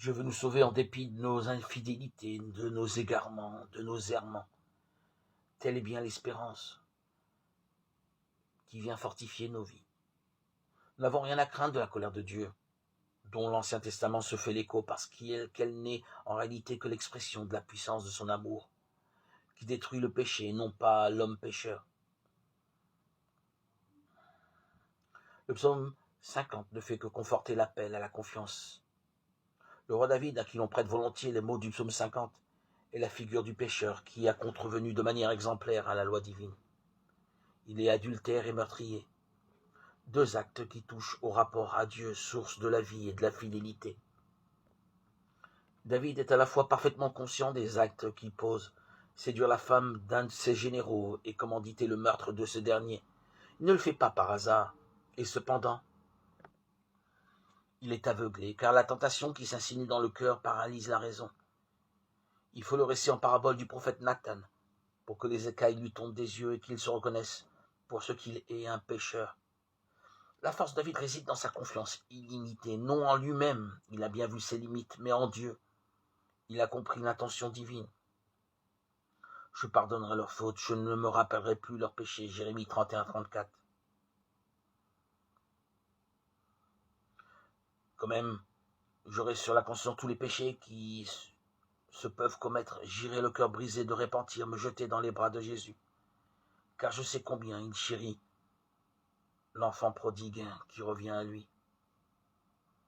Dieu veut nous sauver en dépit de nos infidélités, de nos égarements, de nos errements. Telle est bien l'espérance qui vient fortifier nos vies. Nous n'avons rien à craindre de la colère de Dieu, dont l'Ancien Testament se fait l'écho parce qu'elle n'est en réalité que l'expression de la puissance de son amour, qui détruit le péché et non pas l'homme pécheur. Le psaume 50 ne fait que conforter l'appel à la confiance. Le roi David, à qui l'on prête volontiers les mots du psaume 50, est la figure du pécheur qui a contrevenu de manière exemplaire à la loi divine. Il est adultère et meurtrier, deux actes qui touchent au rapport à Dieu, source de la vie et de la fidélité. David est à la fois parfaitement conscient des actes qu'il pose, séduire la femme d'un de ses généraux et commanditer le meurtre de ce dernier. Il ne le fait pas par hasard, et cependant, il est aveuglé, car la tentation qui s'insinue dans le cœur paralyse la raison. Il faut le récit en parabole du prophète Nathan, pour que les écailles lui tombent des yeux et qu'il se reconnaisse pour ce qu'il est, un pécheur. La force de David réside dans sa confiance illimitée, non en lui-même, il a bien vu ses limites, mais en Dieu. Il a compris l'intention divine. Je pardonnerai leurs fautes, je ne me rappellerai plus leurs péchés. Jérémie 31-34. Quand même, j'aurai sur la conscience tous les péchés qui se peuvent commettre. J'irai le cœur brisé de repentir, me jeter dans les bras de Jésus. Car je sais combien il chérit l'enfant prodigue qui revient à lui.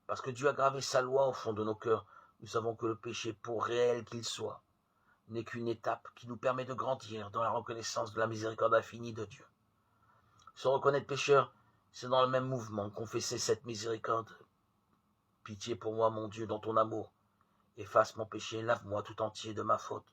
Parce que Dieu a gravé sa loi au fond de nos cœurs, nous savons que le péché, pour réel qu'il soit, n'est qu'une étape qui nous permet de grandir dans la reconnaissance de la miséricorde infinie de Dieu. Se reconnaître pécheur, c'est dans le même mouvement confesser cette miséricorde. Pitié pour moi, mon Dieu, dans ton amour. Efface mon péché, lave-moi tout entier de ma faute.